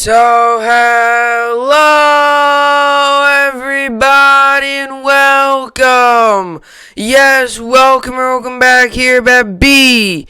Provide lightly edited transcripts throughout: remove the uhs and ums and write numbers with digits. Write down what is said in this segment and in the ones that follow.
So, hello everybody and welcome. Yes, welcome back here at BSN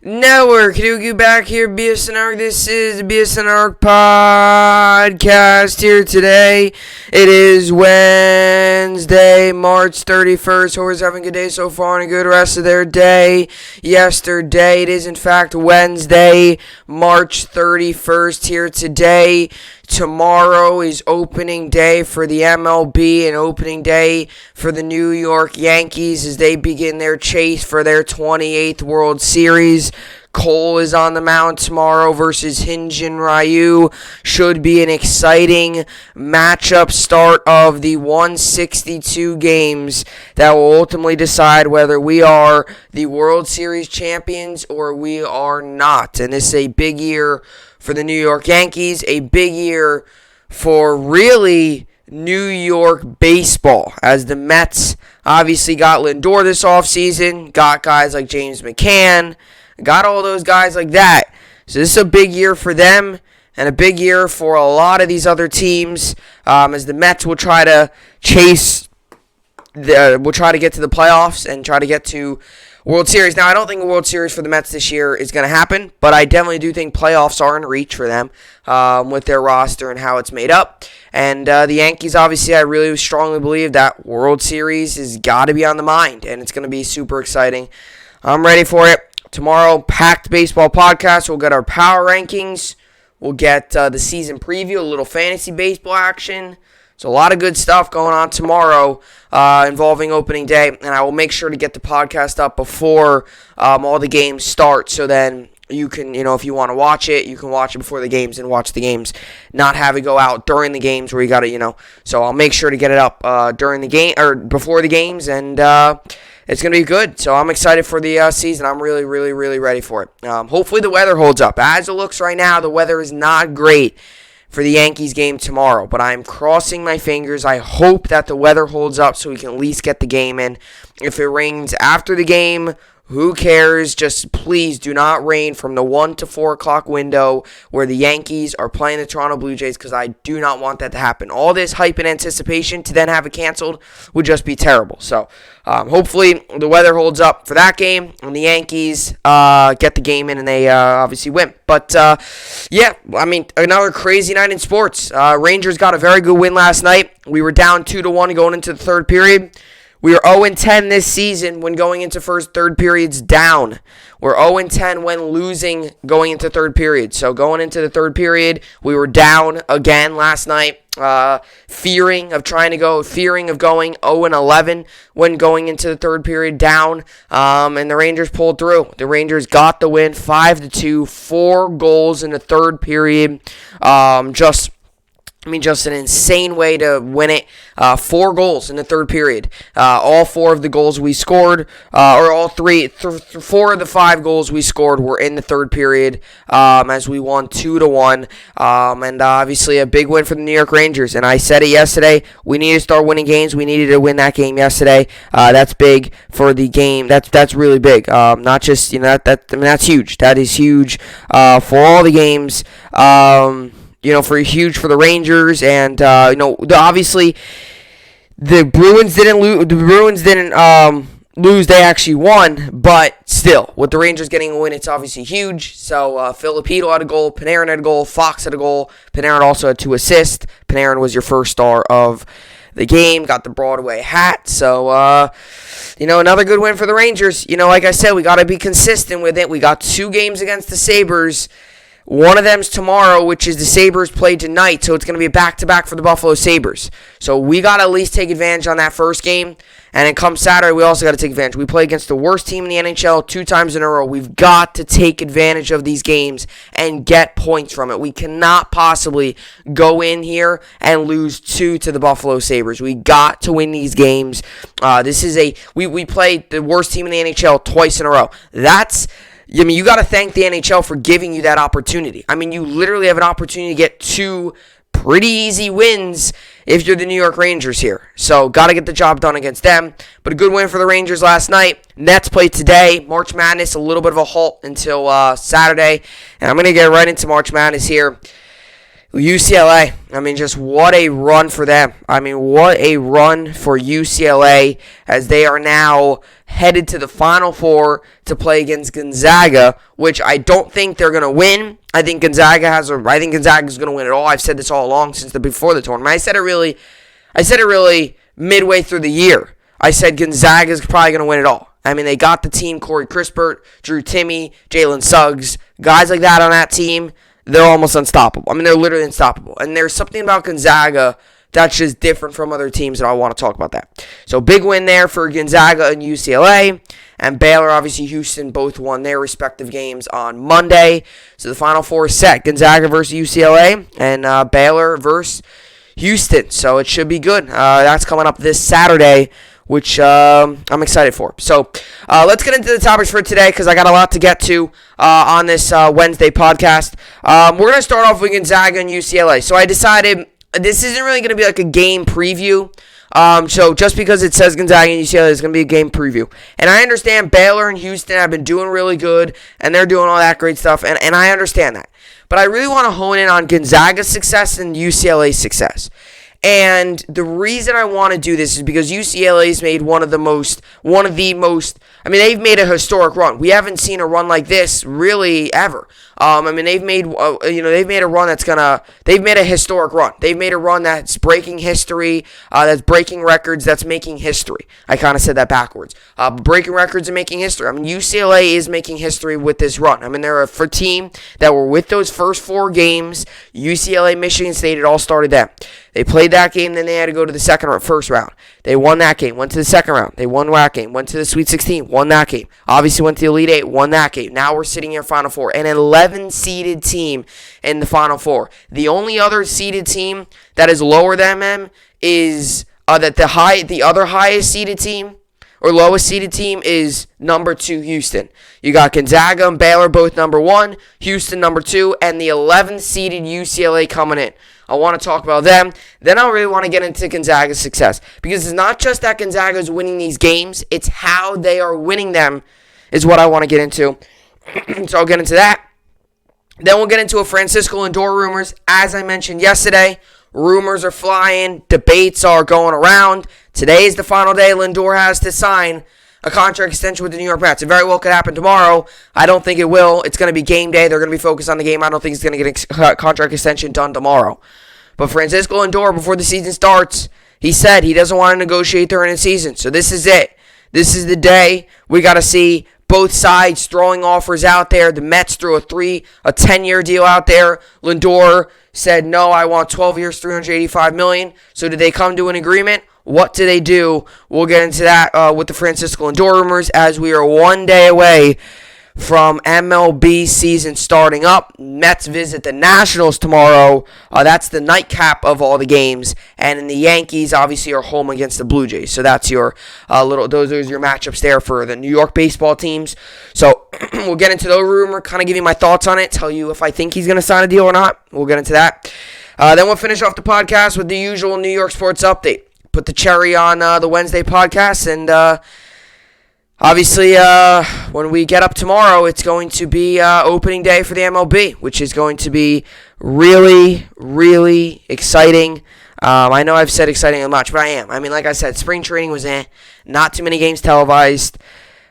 Network. You back here, BSN Network. This is the BSN Network podcast here today. It is Wednesday, March 31st. Hope everyone's having a good day so far and a good rest of their day. Yesterday, it is in fact Wednesday, March 31st here today. Tomorrow is opening day for the MLB and opening day for the New York Yankees as they begin their chase for their 28th World Series. Cole is on the mound tomorrow versus Hyun-Jin Ryu. Should be an exciting matchup start of the 162 games that will ultimately decide whether we are the World Series champions or we are not. And this is a big year for the New York Yankees, a big year for really New York baseball, as the Mets obviously got Lindor this offseason, got guys like James McCann, got all those guys like that. So this is a big year for them and a big year for a lot of these other teams, as the Mets will try to we'll try to get to the playoffs and try to get to World Series. Now, I don't think a World Series for the Mets this year is going to happen, but I definitely do think playoffs are in reach for them with their roster and how it's made up. And the Yankees, obviously, I really strongly believe that World Series has got to be on the mind, and it's going to be super exciting. I'm ready for it. Tomorrow, packed baseball podcast. We'll get our power rankings. We'll get the season preview, a little fantasy baseball action. So a lot of good stuff going on tomorrow involving opening day, and I will make sure to get the podcast up before all the games start, so then you can, if you want to watch it, you can watch it before the games and watch the games, not have it go out during the games where you got to, So I'll make sure to get it up during the game or before the games, and it's going to be good. So I'm excited for the season. I'm really, really, really ready for it. Hopefully the weather holds up. As it looks right now, the weather is not great for the Yankees game tomorrow, but I'm crossing my fingers. I hope that the weather holds up so we can at least get the game in. If it rains after the game, who cares? Just please do not rain from the 1 to 4 o'clock window where the Yankees are playing the Toronto Blue Jays, because I do not want that to happen. All this hype and anticipation to then have it canceled would just be terrible. So hopefully the weather holds up for that game and the Yankees get the game in and they obviously win. But another crazy night in sports. Rangers got a very good win last night. We were down 2-1 going into the third period. We are 0-10 this season when going into third periods down. We're 0-10 when losing going into third period. So going into the third period, we were down again last night. Fearing of going 0-11 when going into the third period down. And the Rangers pulled through. The Rangers got the win 5-2, 4 goals in the third period. Just an insane way to win it. 4 goals in the third period. All 4 of the goals we scored, or all 4 of the 5 goals we scored were in the third period, as we won 2-1. And obviously a big win for the New York Rangers. And I said it yesterday, we need to start winning games. We needed to win that game yesterday. That's big for the game. That's really big. Not just, that's huge. That is huge for all the games. For huge for the Rangers, and obviously the Bruins didn't lose. The Bruins didn't lose; they actually won. But still, with the Rangers getting a win, it's obviously huge. So Filipino had a goal, Panarin had a goal, Fox had a goal. Panarin also had 2 assists. Panarin was your first star of the game. Got the Broadway hat. So another good win for the Rangers. Like I said, we got to be consistent with it. We got 2 games against the Sabres. One of them's tomorrow, which is the Sabres play tonight, so it's going to be a back-to-back for the Buffalo Sabres. So we got to at least take advantage on that first game, and then come Saturday, we also got to take advantage. We play against the worst team in the NHL 2 times in a row. We've got to take advantage of these games and get points from it. We cannot possibly go in here and lose 2 to the Buffalo Sabres. We got to win these games. We played the worst team in the NHL twice in a row. You got to thank the NHL for giving you that opportunity. You literally have an opportunity to get 2 pretty easy wins if you're the New York Rangers here. So, got to get the job done against them. But a good win for the Rangers last night. Nets play today. March Madness, a little bit of a halt until Saturday. And I'm going to get right into March Madness here. UCLA, just what a run for them. What a run for UCLA as they are now headed to the Final Four to play against Gonzaga, which I don't think they're going to win. I think Gonzaga is going to win it all. I've said this all along before the tournament. I said it really midway through the year. I said Gonzaga is probably going to win it all. They got the team, Corey Crispert, Drew Timme, Jalen Suggs, guys like that on that team. They're almost unstoppable. They're literally unstoppable. And there's something about Gonzaga that's just different from other teams, and I want to talk about that. So, big win there for Gonzaga and UCLA. And Baylor, obviously, Houston both won their respective games on Monday. So, the Final Four is set. Gonzaga versus UCLA and Baylor versus Houston. So, it should be good. That's coming up this Saturday, which I'm excited for. So, let's get into the topics for today because I got a lot to get to on this Wednesday podcast. We're going to start off with Gonzaga and UCLA. So, I decided this isn't really going to be like a game preview. So, just because it says Gonzaga and UCLA, it's going to be a game preview. And I understand Baylor and Houston have been doing really good, and they're doing all that great stuff, and I understand that. But I really want to hone in on Gonzaga's success and UCLA's success. And the reason I want to do this is because UCLA's made they've made a historic run. We haven't seen a run like this really ever. They've made a run they've made a historic run. They've made a run that's breaking history, that's breaking records, that's making history. I kind of said that backwards. Breaking records and making history. UCLA is making history with this run. They're a team that were with those first 4 games. UCLA, Michigan State, it all started then. They played that game, then they had to go to the first round. They won that game, went to the second round. They won that game, went to the Sweet 16, won that game. Obviously went to the Elite 8, won that game. Now we're sitting here Final Four. An 11-seeded team in the Final Four. The only other seeded team that is lower than them is the other highest seeded team or lowest seeded team is number 2, Houston. You got Gonzaga and Baylor both number 1, Houston number 2, and the 11th seeded UCLA coming in. I want to talk about them. Then I really want to get into Gonzaga's success. Because it's not just that Gonzaga is winning these games. It's how they are winning them is what I want to get into. So I'll get into that. Then we'll get into a Francisco Lindor rumors. As I mentioned yesterday, rumors are flying. Debates are going around. Today is the final day Lindor has to sign a contract extension with the New York Mets. It very well could happen tomorrow. I don't think it will. It's going to be game day. They're going to be focused on the game. I don't think he's going to get a contract extension done tomorrow. But Francisco Lindor, before the season starts, he said he doesn't want to negotiate during the season. So this is it. This is the day. We got to see both sides throwing offers out there. The Mets threw a 10-year deal out there. Lindor said, no, I want 12 years, $385 million. So did they come to an agreement? What do they do? We'll get into that with the Francisco Lindor rumors as we are one day away from MLB season starting up. Mets visit the Nationals tomorrow. That's the nightcap of all the games. And then the Yankees obviously are home against the Blue Jays. So that's your those are your matchups there for the New York baseball teams. So we'll get into the rumor, kind of give you my thoughts on it, tell you if I think he's going to sign a deal or not. We'll get into that. Then we'll finish off the podcast with the usual New York sports update. Put the cherry on the Wednesday podcast, and obviously, when we get up tomorrow, it's going to be opening day for the MLB, which is going to be really, really exciting. I know I've said exciting a much, but I am. Like I said, spring training was not too many games televised.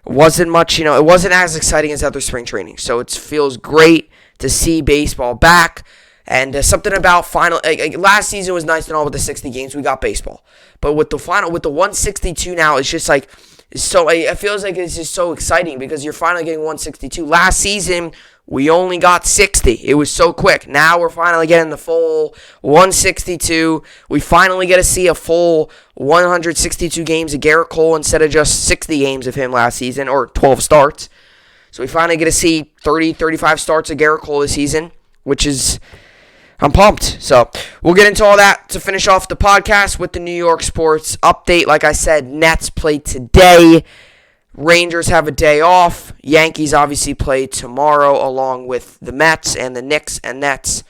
Wasn't much, it wasn't as exciting as other spring training. So it feels great to see baseball back. And something about final, last season was nice and all with the 60 games. We got baseball. But with the 162 now, it's just like, it feels like it's just so exciting because you're finally getting 162. Last season, we only got 60. It was so quick. Now we're finally getting the full 162. We finally get to see a full 162 games of Garrett Cole instead of just 60 games of him last season, or 12 starts. So we finally get to see 30, 35 starts of Garrett Cole this season, which is... I'm pumped. So we'll get into all that to finish off the podcast with the New York sports update. Like I said, Nets play today. Rangers have a day off. Yankees obviously play tomorrow along with the Mets, and the Knicks and Nets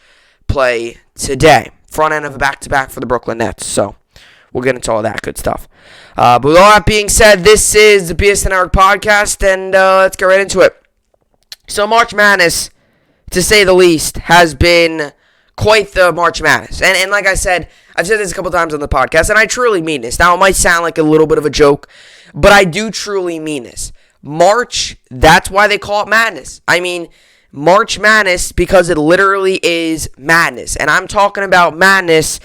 play today. front end of a back-to-back for the Brooklyn Nets. So we'll get into all that good stuff. But with all that being said, this is the BSN podcast, and let's get right into it. So March Madness, to say the least, has been quite the March Madness. And like I said, I've said this a couple times on the podcast, and I truly mean this. Now, it might sound like a little bit of a joke, but I do truly mean this. March, that's why they call it madness. I mean, March Madness because it literally is madness. And I'm talking about madness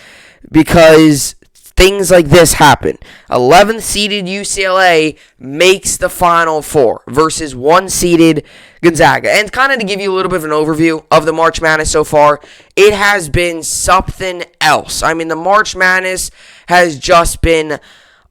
because things like this happen. 11th seeded UCLA makes the Final Four versus 1 seeded Gonzaga. And kind of to give you a little bit of an overview of the March Madness so far, it has been something else. I mean, the March Madness has just been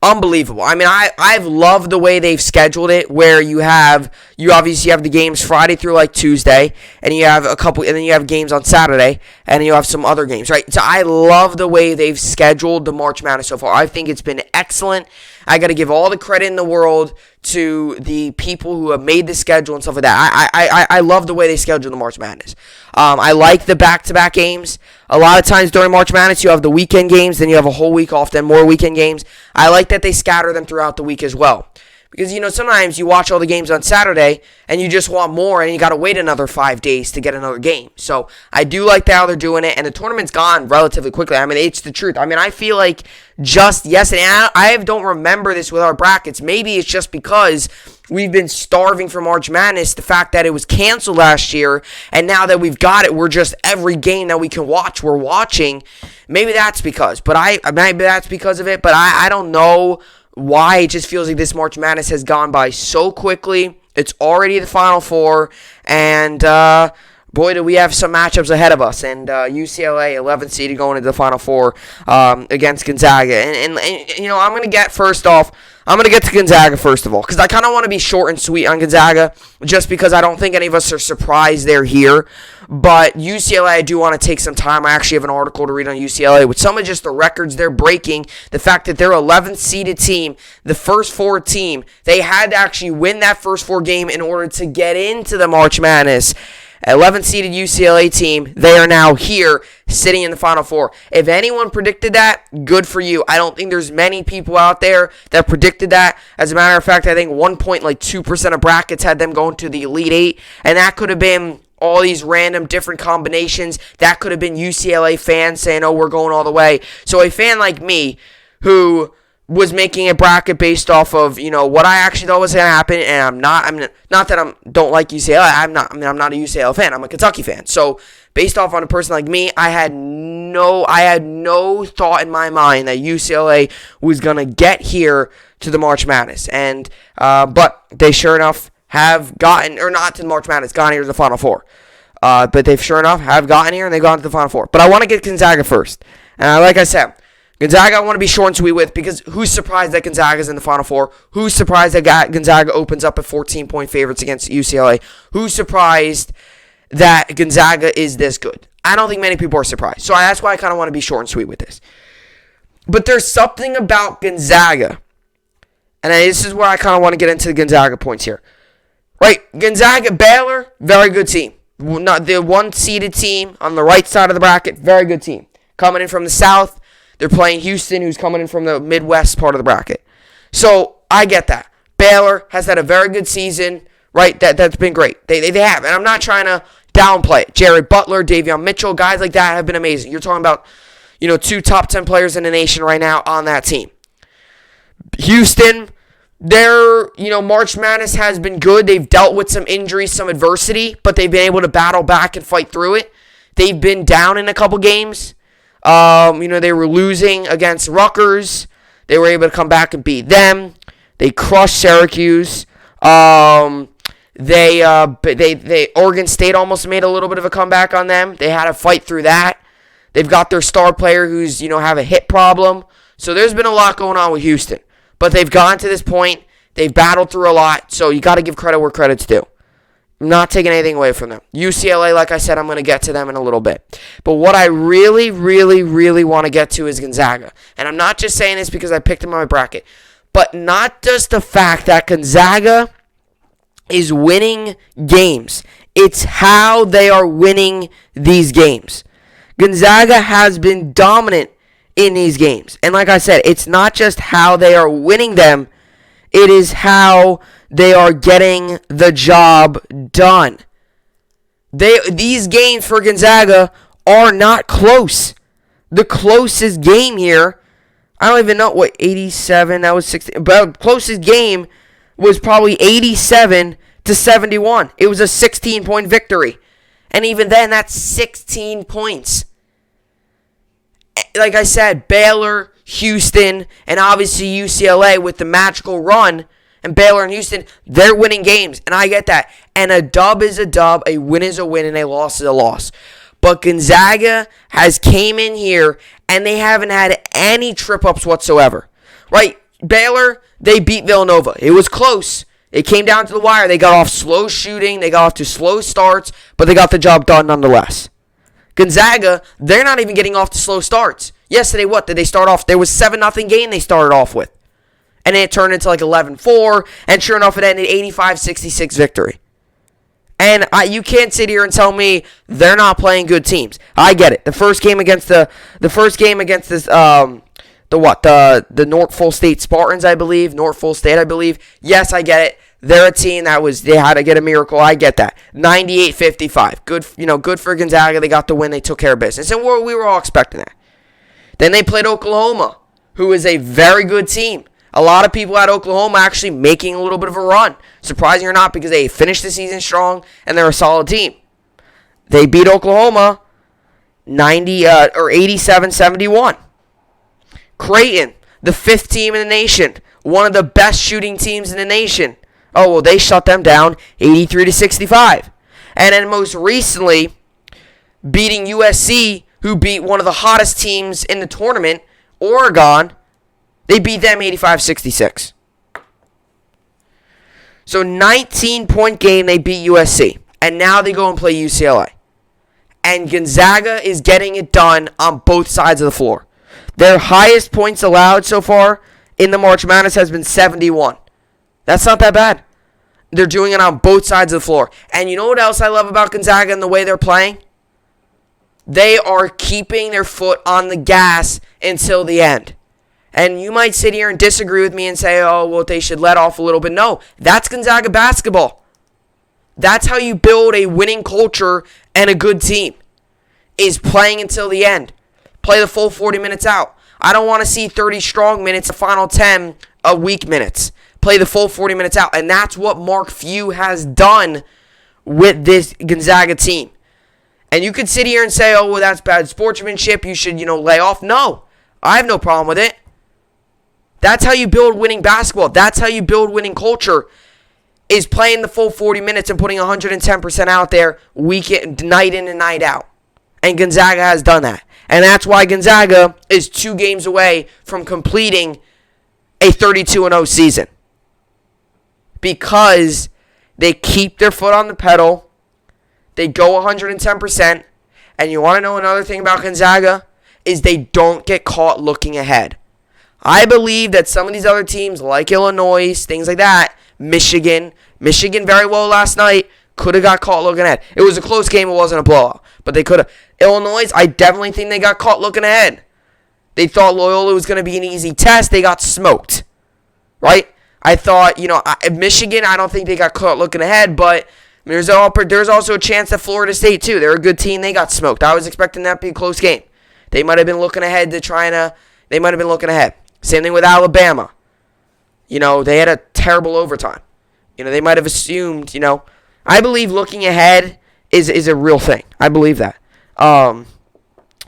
unbelievable. I mean, I've loved the way they've scheduled it, where you obviously have the games Friday through like Tuesday, and you have and then you have games on Saturday, and you have some other games, right? So I love the way they've scheduled the March Madness so far. I think it's been excellent. I got to give all the credit in the world to the people who have made the schedule and stuff like that. I love the way they schedule the March Madness. I like the back-to-back games. A lot of times during March Madness, you have the weekend games, then you have a whole week off, then more weekend games. I like that they scatter them throughout the week as well. Because, sometimes you watch all the games on Saturday, and you just want more, and you got to wait another 5 days to get another game. So, I do like how they're doing it, and the tournament's gone relatively quickly. I mean, it's the truth. I mean, I feel like just yesterday, I don't remember this with our brackets. Maybe it's just because we've been starving for March Madness, the fact that it was canceled last year, and now that we've got it, we're just every game that we can watch, we're watching. Maybe that's because, maybe that's because of it, but I don't know why. It just feels like this March Madness has gone by so quickly. It's already the Final Four, and boy, do we have some matchups ahead of us. And UCLA, 11th seed, going into the Final Four against Gonzaga. And I'm going to get to Gonzaga first of all, because I kind of want to be short and sweet on Gonzaga, just because I don't think any of us are surprised they're here. But UCLA, I do want to take some time. I actually have an article to read on UCLA with some of just the records they're breaking. The fact that they're 11th seeded team, the first 4 team, they had to actually win that first 4 game in order to get into the March Madness. 11th seeded UCLA team, they are now here, sitting in the Final Four. If anyone predicted that, good for you. I don't think there's many people out there that predicted that. As a matter of fact, I think 1.2% of brackets had them going to the Elite 8, and that could have been all these random different combinations. That could have been UCLA fans saying, oh, we're going all the way. So a fan like me, who was making a bracket based off of, what I actually thought was going to happen, and not that I don't like UCLA. I'm not a UCLA fan. I'm a Kentucky fan. So based off on a person like me, I had no thought in my mind that UCLA was going to get here to the March Madness. And but they sure enough have gotten, or not to the March Madness, gotten here to the Final Four. But they've sure enough have gotten here, and they've gone to the Final Four. But I want to get Gonzaga first. And like I said, Gonzaga I want to be short and sweet with, because who's surprised that Gonzaga's in the Final Four? Who's surprised that Gonzaga opens up at 14-point favorites against UCLA? Who's surprised that Gonzaga is this good? I don't think many people are surprised. So that's why I kind of want to be short and sweet with this. But there's something about Gonzaga, and this is where I kind of want to get into the Gonzaga points here. Right, Gonzaga, Baylor, very good team. Not the 1-seeded team on the right side of the bracket, very good team. Coming in from the South, they're playing Houston, who's coming in from the Midwest part of the bracket. So I get that. Baylor has had a very good season, right? That's been great. They have, and I'm not trying to downplay it. Jared Butler, Davion Mitchell, guys like that have been amazing. You're talking about, 2 top 10 players in the nation right now on that team. Houston, their, March Madness has been good. They've dealt with some injuries, some adversity, but they've been able to battle back and fight through it. They've been down in a couple games. They were losing against Rutgers. They were able to come back and beat them. They crushed Syracuse. Oregon State almost made a little bit of a comeback on them. They had to fight through that. They've got their star player who's, have a hip problem. So there's been a lot going on with Houston. But they've gotten to this point. They've battled through a lot. So you got to give credit where credit's due. I'm not taking anything away from them. UCLA, like I said, I'm going to get to them in a little bit. But what I really, really, really want to get to is Gonzaga. And I'm not just saying this because I picked them on my bracket. But not just the fact that Gonzaga is winning games. It's how they are winning these games. Gonzaga has been dominant in these games. And like I said, it's not just how they are winning them, it is how they are getting the job done. These games for Gonzaga are not close. The closest game here, I don't even know what 87, that was 60, but the closest game was probably 87-71. It was a 16-point victory. And even then, that's 16 points. Like I said, Baylor, Houston, and obviously UCLA with the magical run, and Baylor and Houston, they're winning games, and I get that. And a dub is a dub, a win is a win, and a loss is a loss. But Gonzaga has came in here, and they haven't had any trip-ups whatsoever. Right? Baylor, they beat Villanova. It was close. It came down to the wire. They got off slow shooting. They got off to slow starts, but they got the job done nonetheless. Gonzaga, they're not even getting off to slow starts. Yesterday, what did they start off? There was 7-0 game they started off with. And then it turned into like 11-4, and sure enough, it ended 85-66 victory. And you can't sit here and tell me they're not playing good teams. I get it. The first game against the Norfolk State Spartans, I believe. Norfolk State, I believe. Yes, I get it. They're a team they had to get a miracle. I get that. 98-55. Good for Gonzaga. They got the win. They took care of business. And we were all expecting that. Then they played Oklahoma, who is a very good team. A lot of people had Oklahoma actually making a little bit of a run. Surprising or not, because they finished the season strong and they're a solid team. They beat Oklahoma 87-71. Creighton, the 5th team in the nation, one of the best shooting teams in the nation. Oh, well, they shut them down 83-65. And then most recently, beating USC, who beat one of the hottest teams in the tournament, Oregon. They beat them 85-66. So 19-point game, they beat USC. And now they go and play UCLA. And Gonzaga is getting it done on both sides of the floor. Their highest points allowed so far in the March Madness has been 71. That's not that bad. They're doing it on both sides of the floor. And you know what else I love about Gonzaga and the way they're playing? They are keeping their foot on the gas until the end. And you might sit here and disagree with me and say, oh, well, they should let off a little bit. No, that's Gonzaga basketball. That's how you build a winning culture and a good team, is playing until the end. Play the full 40 minutes out. I don't want to see 30 strong minutes, the final 10 of weak minutes. Play the full 40 minutes out. And that's what Mark Few has done with this Gonzaga team. And you could sit here and say, oh, well, that's bad sportsmanship. You should, lay off. No, I have no problem with it. That's how you build winning basketball. That's how you build winning culture, is playing the full 40 minutes and putting 110% out there night in and night out. And Gonzaga has done that. And that's why Gonzaga is 2 games away from completing a 32-0 season. Because they keep their foot on the pedal. They go 110%. And you want to know another thing about Gonzaga? Is they don't get caught looking ahead. I believe that some of these other teams, like Illinois, things like that, Michigan very well last night, could have got caught looking ahead. It was a close game. It wasn't a blowout. But they could have. Illinois, I definitely think they got caught looking ahead. They thought Loyola was going to be an easy test. They got smoked. Right? I thought, Michigan, I don't think they got caught looking ahead, but there's also a chance that Florida State, too. They're a good team. They got smoked. I was expecting that to be a close game. They might have been looking ahead they might have been looking ahead. Same thing with Alabama. They had a terrible overtime. They might have assumed, I believe looking ahead is a real thing. I believe that.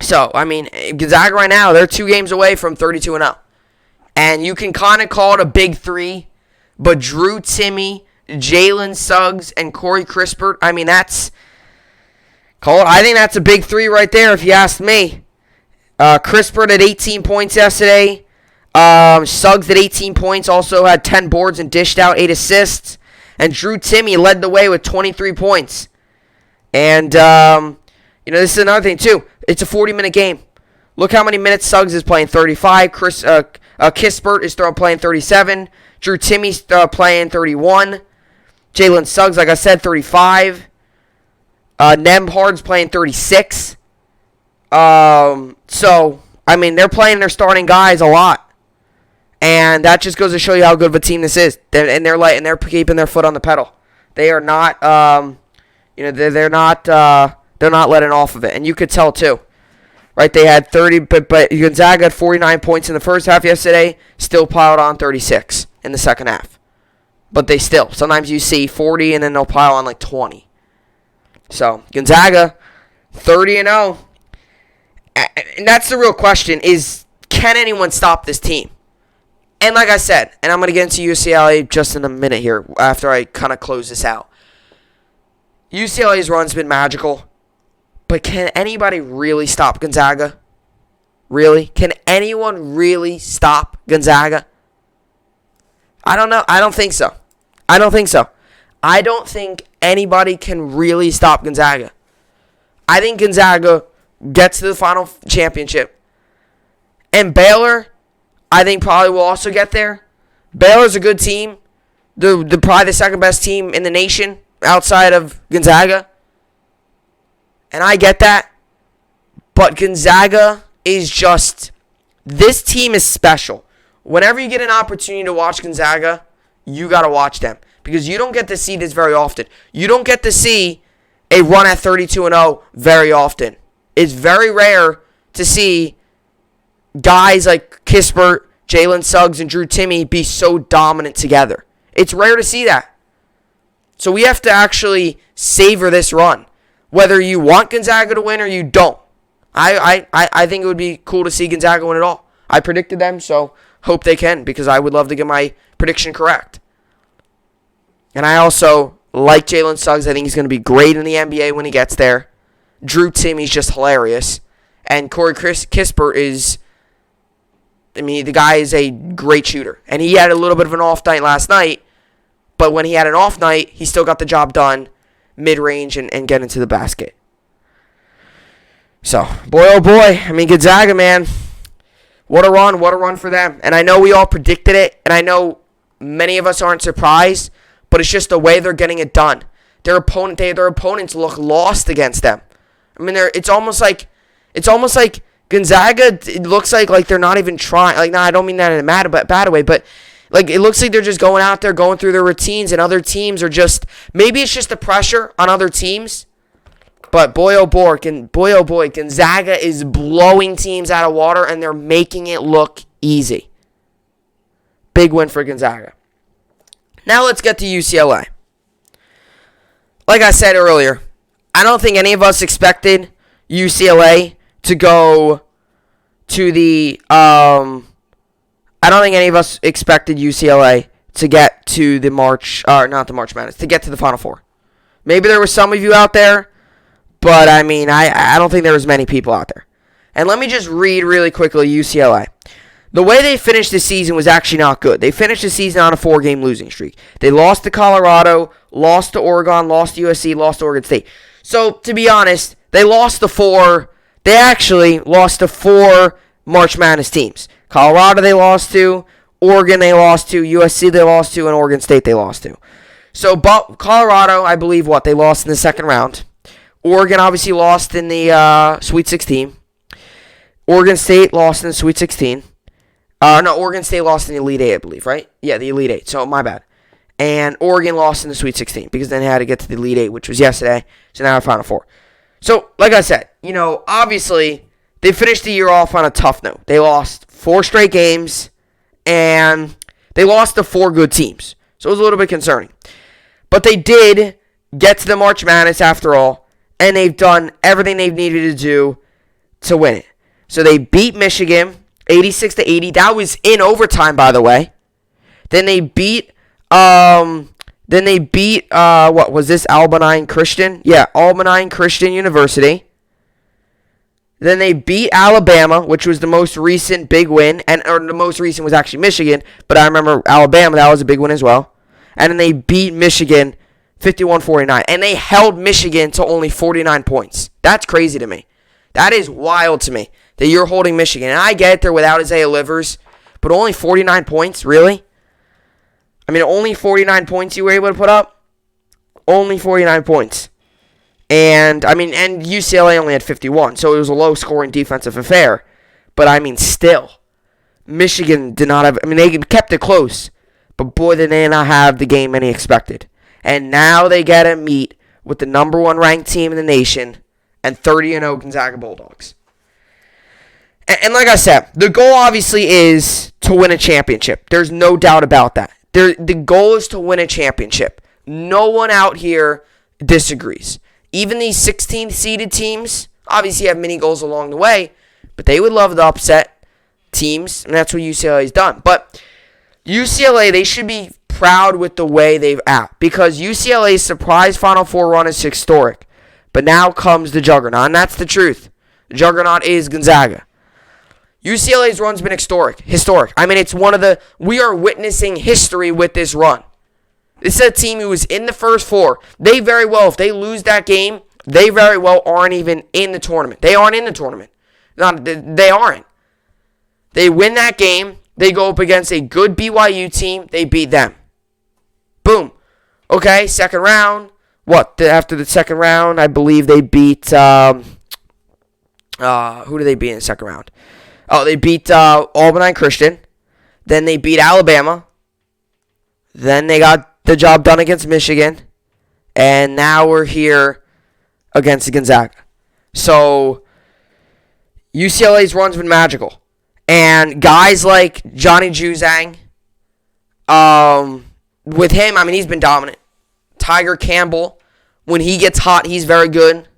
Gonzaga right now, they're 2 games away from 32-0. And you can kind of call it a big 3, but Drew Timme, Jalen Suggs, and Corey Crispert, I think that's a big 3 right there if you ask me. Crispert at 18 points yesterday. Suggs at 18 points, also had 10 boards and dished out 8 assists. And Drew Timme led the way with 23 points. And, this is another thing, too. It's a 40-minute game. Look how many minutes Suggs is playing, 35. Kispert is playing 37. Drew Timme's playing 31. Jalen Suggs, like I said, 35. Nembhard's playing 36. So, I mean, they're playing their starting guys a lot. And that just goes to show you how good of a team this is. They're keeping their foot on the pedal. They are not, they're not letting off of it. And you could tell, too. Right, they had 30, but Gonzaga had 49 points in the first half yesterday, still piled on 36 in the second half. But they still, sometimes you see 40 and then they'll pile on like 20. So, Gonzaga, 30-0. And that's the real question is, can anyone stop this team? And like I said, and I'm going to get into UCLA just in a minute here after I kind of close this out. UCLA's run's been magical. But can anybody really stop Gonzaga? Really? Can anyone really stop Gonzaga? I don't know. I don't think so. I don't think anybody can really stop Gonzaga. I think Gonzaga gets to the final championship. And Baylor, I think probably will also get there. Baylor's a good team. They're probably the second best team in the nation outside of Gonzaga. And I get that. But Gonzaga is just, this team is special. Whenever you get an opportunity to watch Gonzaga, you got to watch them. Because you don't get to see this very often. You don't get to see a run at 32-0 very often. It's very rare to see guys like Kispert, Jalen Suggs, and Drew Timme be so dominant together. It's rare to see that. So we have to actually savor this run. Whether you want Gonzaga to win or you don't. I think it would be cool to see Gonzaga win it all. I predicted them, so hope they can, because I would love to get my prediction correct. And I also like Jalen Suggs. I think he's going to be great in the NBA when he gets there. Drew Timme's just hilarious. And Corey Kispert is, the guy is a great shooter. And he had a little bit of an off night last night, but when he had an off night, he still got the job done. Mid-range and get into the basket. So, boy, oh boy. Gonzaga, man. What a run for them. And I know we all predicted it, and I know many of us aren't surprised, but it's just the way they're getting it done. Their opponents look lost against them. It's almost like Gonzaga, it looks like they're not even trying. I don't mean that in a bad way, but it looks like they're just going out there, going through their routines, and other teams are just, maybe it's just the pressure on other teams. But boy, oh boy, Gonzaga is blowing teams out of water, and they're making it look easy. Big win for Gonzaga. Now let's get to UCLA. Like I said earlier, I don't think any of us expected UCLA to go to the, I don't think any of us expected UCLA to get to the not the March Madness, to get to the Final Four. Maybe there were some of you out there, but I don't think there was many people out there. And let me just read really quickly UCLA. The way they finished the season was actually not good. They finished the season on a 4-game losing streak. They lost to Colorado, lost to Oregon, lost to USC, lost to Oregon State. So, to be honest, they actually lost to 4 March Madness teams. Colorado they lost to, Oregon they lost to, USC they lost to, and Oregon State they lost to. So, but Colorado, I believe, they lost in the second round. Oregon obviously lost in the Sweet 16. Oregon State lost in the Sweet 16. Oregon State lost in the Elite 8, I believe, right? Yeah, the Elite 8, so my bad. And Oregon lost in the Sweet 16, because then they had to get to the Elite 8, which was yesterday, so now Final Four. So, like I said, obviously, they finished the year off on a tough note. They lost 4 straight games, and they lost to 4 good teams. So it was a little bit concerning. But they did get to the March Madness after all, and they've done everything they've needed to do to win it. So they beat Michigan 86-80. That was in overtime, by the way. Then they beat what was this, Albany Christian? Yeah, Albany Christian University. Then they beat Alabama, which was the most recent big win, or the most recent was actually Michigan, but I remember Alabama, that was a big win as well. And then they beat Michigan 51-49, and they held Michigan to only 49 points. That's crazy to me. That is wild to me, that you're holding Michigan. And I get it, they're without Isaiah Livers, but only 49 points, really? Only 49 points you were able to put up? Only 49 points. And UCLA only had 51, so it was a low-scoring defensive affair. But still, Michigan did not have. They kept it close, but boy, did they not have the game many expected. And now they get to meet with the number 1 ranked team in the nation and 30-0 Gonzaga Bulldogs. And like I said, the goal obviously is to win a championship. There's no doubt about that. The goal is to win a championship. No one out here disagrees. Even these 16th seeded teams obviously have many goals along the way, but they would love to upset teams, and that's what UCLA has done. But UCLA, they should be proud with the way they've out, because UCLA's surprise Final Four run is historic. But now comes the juggernaut, and that's the truth. The juggernaut is Gonzaga. UCLA's run's been historic. It's one of the... We are witnessing history with this run. This is a team who was in the first 4. They very well, if they lose that game, they very well aren't even in the tournament. They aren't in the tournament. They aren't. They win that game. They go up against a good BYU team. They beat them. Boom. Okay, second round. After the second round, I believe they beat... who did they beat in the second round? Oh, they beat Albany Christian. Then they beat Alabama. Then they got the job done against Michigan. And now we're here against Gonzaga. So, UCLA's run's been magical. And guys like Johnny Juzang, with him, he's been dominant. Tiger Campbell, when he gets hot, he's very good.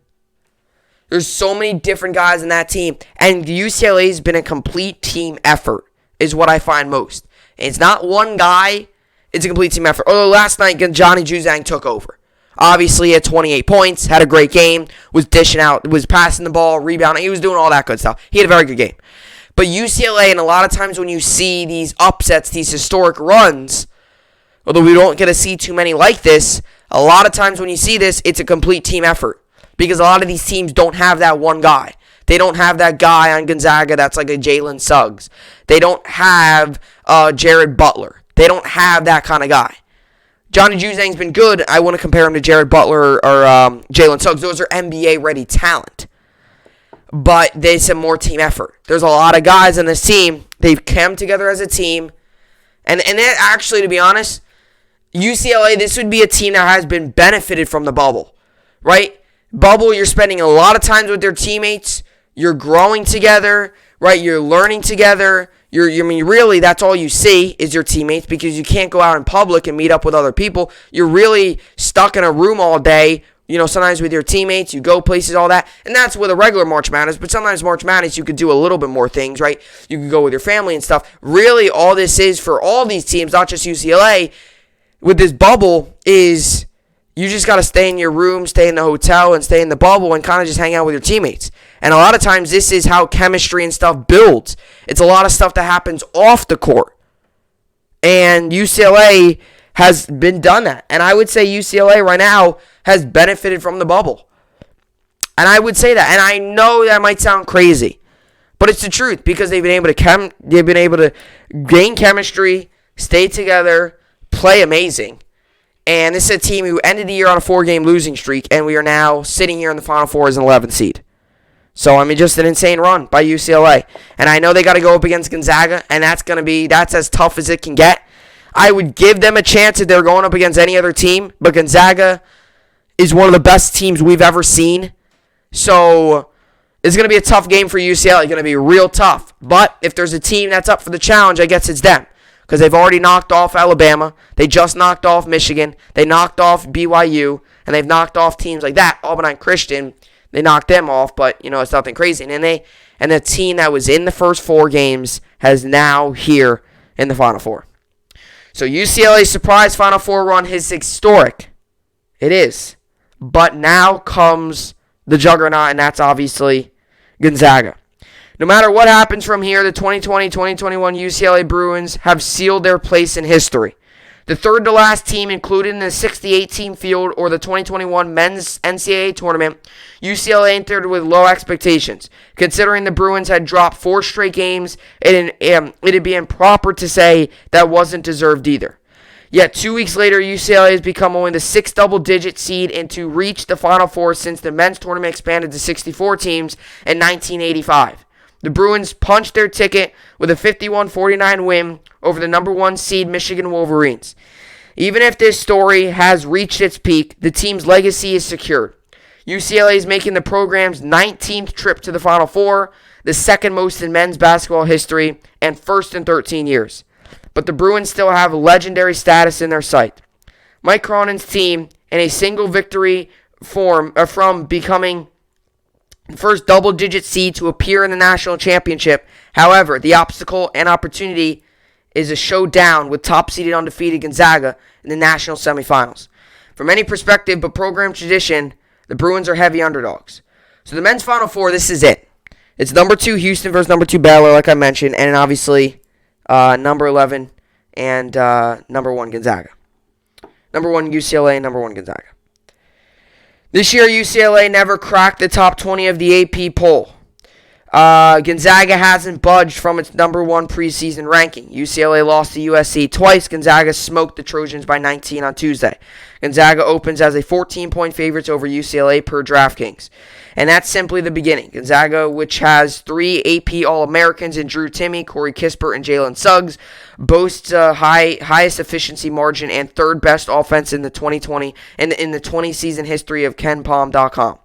There's so many different guys in that team. And UCLA's been a complete team effort, is what I find most. And it's not one guy, it's a complete team effort. Although last night, Johnny Juzang took over. Obviously, had 28 points, had a great game, was dishing out, was passing the ball, rebounding. He was doing all that good stuff. He had a very good game. But UCLA, and a lot of times when you see these upsets, these historic runs, although we don't get to see too many like this, a lot of times when you see this, it's a complete team effort. Because a lot of these teams don't have that one guy. They don't have that guy on Gonzaga that's like a Jalen Suggs. They don't have Jared Butler. They don't have that kind of guy. Johnny Juzang's been good. I wouldn't compare him to Jared Butler or Jalen Suggs. Those are NBA-ready talent. But there's some more team effort. There's a lot of guys on this team. They've come together as a team. And that actually, to be honest, UCLA, this would be a team that has been benefited from the bubble. Right? Bubble, you're spending a lot of time with your teammates. You're growing together, right? You're learning together. Really, that's all you see is your teammates, because you can't go out in public and meet up with other people. You're really stuck in a room all day, sometimes with your teammates. You go places, all that. And that's with a regular March Madness. But sometimes March Madness, you could do a little bit more things, right? You could go with your family and stuff. Really, all this is for all these teams, not just UCLA, with this bubble is... You just got to stay in your room, stay in the hotel, and stay in the bubble and kind of just hang out with your teammates. And a lot of times this is how chemistry and stuff builds. It's a lot of stuff that happens off the court. And UCLA has been done that. And I would say UCLA right now has benefited from the bubble. And I would say that. And I know that might sound crazy, but it's the truth, because they've been able to gain chemistry, stay together, play amazing. And this is a team who ended the year on a 4-game losing streak, and we are now sitting here in the Final Four as an 11th seed. So, just an insane run by UCLA. And I know they got to go up against Gonzaga, and that's as tough as it can get. I would give them a chance if they're going up against any other team, but Gonzaga is one of the best teams we've ever seen. So, it's going to be a tough game for UCLA. It's going to be real tough. But if there's a team that's up for the challenge, I guess it's them. Because they've already knocked off Alabama. They just knocked off Michigan. They knocked off BYU. And they've knocked off teams like that. Albany Christian, they knocked them off. But, it's nothing crazy. And the team that was in the first 4 games has now here in the Final Four. So UCLA's surprise Final Four run is historic. It is. But now comes the juggernaut, and that's obviously Gonzaga. No matter what happens from here, the 2020-2021 UCLA Bruins have sealed their place in history. The third to last team included in the 68-team field or the 2021 men's NCAA tournament, UCLA entered with low expectations. Considering the Bruins had dropped 4 straight games, it'd be improper to say that wasn't deserved either. Yet 2 weeks later, UCLA has become only the sixth double-digit seed and to reach the Final Four since the men's tournament expanded to 64 teams in 1985. The Bruins punched their ticket with a 51-49 win over the number 1 seed Michigan Wolverines. Even if this story has reached its peak, the team's legacy is secured. UCLA is making the program's 19th trip to the Final Four, the second most in men's basketball history, and first in 13 years. But the Bruins still have legendary status in their sight. Mike Cronin's team, in a single victory from becoming the first double-digit seed to appear in the national championship. However, the obstacle and opportunity is a showdown with top-seeded undefeated Gonzaga in the national semifinals. From any perspective but program tradition, the Bruins are heavy underdogs. So the men's Final Four, this is it. It's number 2 Houston versus number 2 Baylor, like I mentioned, and obviously number 11 and number 1 Gonzaga. Number 1 UCLA and number 1 Gonzaga. This year, UCLA never cracked the top 20 of the AP poll. Gonzaga hasn't budged from its number 1 preseason ranking. UCLA lost to USC twice. Gonzaga smoked the Trojans by 19 on Tuesday. Gonzaga opens as a 14-point favorite over UCLA per DraftKings. And that's simply the beginning. Gonzaga, which has 3 AP All-Americans in Drew Timme, Corey Kispert, and Jalen Suggs, boasts a highest efficiency margin and third best offense in the 2020 in the 20 season history of KenPom.com.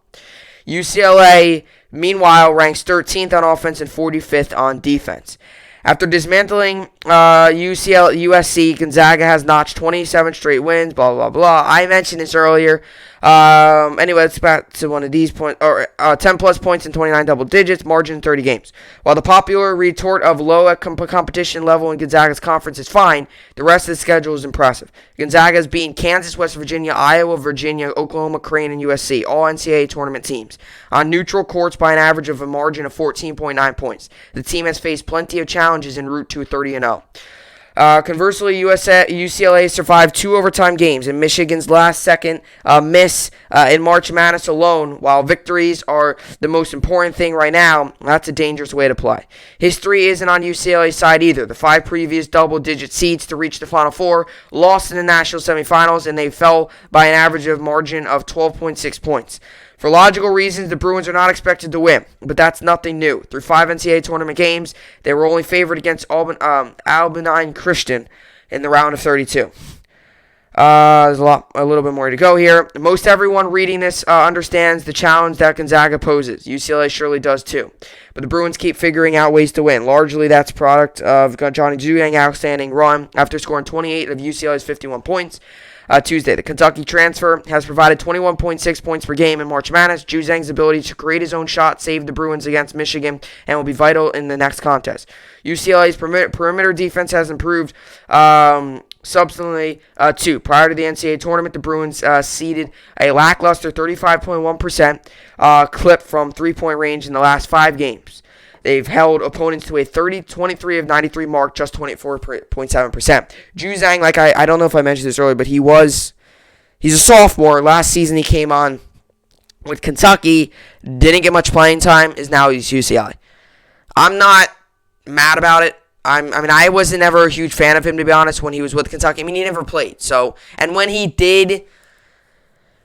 UCLA, meanwhile, ranks 13th on offense and 45th on defense. After dismantling USC, Gonzaga has notched 27 straight wins, blah, blah, blah. I mentioned this earlier. Anyway, let's back to one of these points. 10-plus points in 29 double digits, margin 30 games. While the popular retort of low at competition level in Gonzaga's conference is fine, the rest of the schedule is impressive. Gonzaga has beaten Kansas, West Virginia, Iowa, Virginia, Oklahoma, Creighton, and USC, all NCAA tournament teams, on neutral courts by an average of a margin of 14.9 points. The team has faced plenty of challenges en route to 30-0. Conversely, UCLA survived 2 overtime games in Michigan's last-second miss in March Madness alone. While victories are the most important thing right now, that's a dangerous way to play. History isn't on UCLA's side either. The 5 previous double-digit seeds to reach the Final Four lost in the national semifinals, and they fell by an average of margin of 12.6 points. For logical reasons, the Bruins are not expected to win, but that's nothing new. Through 5 NCAA tournament games, they were only favored against Albany Christian in the round of 32. There's a little bit more to go here. Most everyone reading this understands the challenge that Gonzaga poses. UCLA surely does too. But the Bruins keep figuring out ways to win. Largely, that's a product of Johnny Juzang's outstanding run after scoring 28 of UCLA's 51 points. Tuesday, the Kentucky transfer has provided 21.6 points per game in March Madness. Juzang's ability to create his own shot saved the Bruins against Michigan and will be vital in the next contest. UCLA's perimeter defense has improved substantially too. Prior to the NCAA tournament, the Bruins ceded a lackluster 35.1% clip from three-point range in the last 5 games. They've held opponents to a 23 of 93 mark, just 24.7%. Juzang, like I don't know if I mentioned this earlier, but he's a sophomore. Last season he came on with Kentucky, didn't get much playing time, now he's UCLA. I'm not mad about it. I wasn't ever a huge fan of him, to be honest, when he was with Kentucky. He never played. And when he did,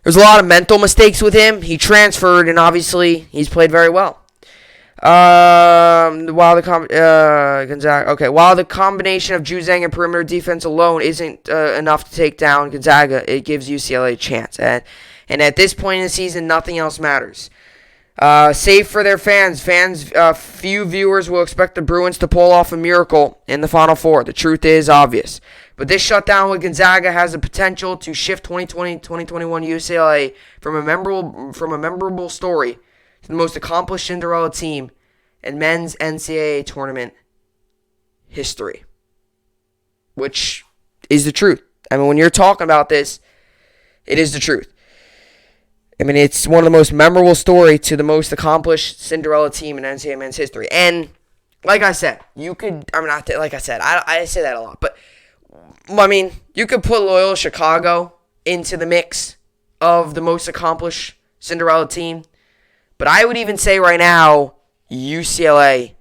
there's a lot of mental mistakes with him. He transferred, and obviously he's played very well. While the combination of Juzang and perimeter defense alone isn't enough to take down Gonzaga, it gives UCLA a chance. And at this point in the season, nothing else matters. Save for their fans, few viewers will expect the Bruins to pull off a miracle in the Final Four. The truth is obvious. But this shutdown with Gonzaga has the potential to shift 2020-2021 UCLA from a memorable story to the most accomplished Cinderella team in men's NCAA tournament history. Which is the truth. When you're talking about this, it is the truth. It's one of the most memorable stories to the most accomplished Cinderella team in NCAA men's history. And like I said, I say that a lot, but you could put Loyola Chicago into the mix of the most accomplished Cinderella team. But I would even say right now, UCLA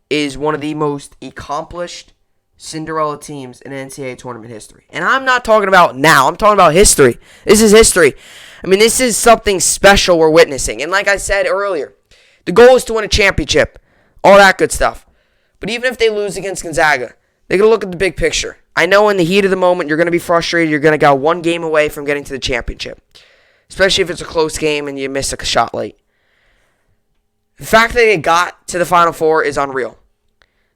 is one of the most accomplished Cinderella teams in NCAA tournament history. And I'm not talking about now. I'm talking about history. This is history. I mean, this is something special we're witnessing. And like I said earlier, the goal is to win a championship. All that good stuff. But even if they lose against Gonzaga, they're going to look at the big picture. I know in the heat of the moment, you're going to be frustrated. You're going to go one game away from getting to the championship. Especially if it's a close game and you miss a shot late. The fact that they got to the Final Four is unreal.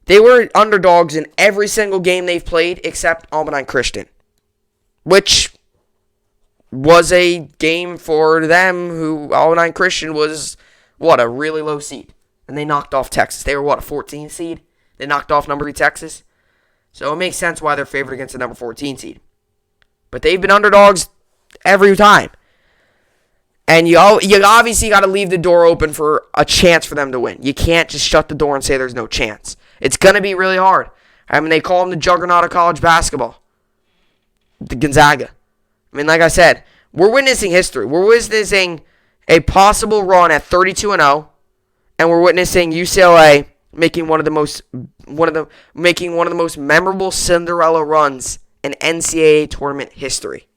They were underdogs in every single game they've played except Almadine Christian, which was a game for them who Almadine Christian was, a really low seed. And they knocked off Texas. They were, a 14 seed? They knocked off number 3 Texas. So it makes sense why they're favored against the number 14 seed. But they've been underdogs every time. And you obviously got to leave the door open for a chance for them to win. You can't just shut the door and say there's no chance. It's going to be really hard. I mean, they call them the juggernaut of college basketball. The Gonzaga. I mean, like I said, we're witnessing history. We're witnessing a possible run at 32-0, and we're witnessing UCLA making one of the most memorable Cinderella runs in NCAA tournament history.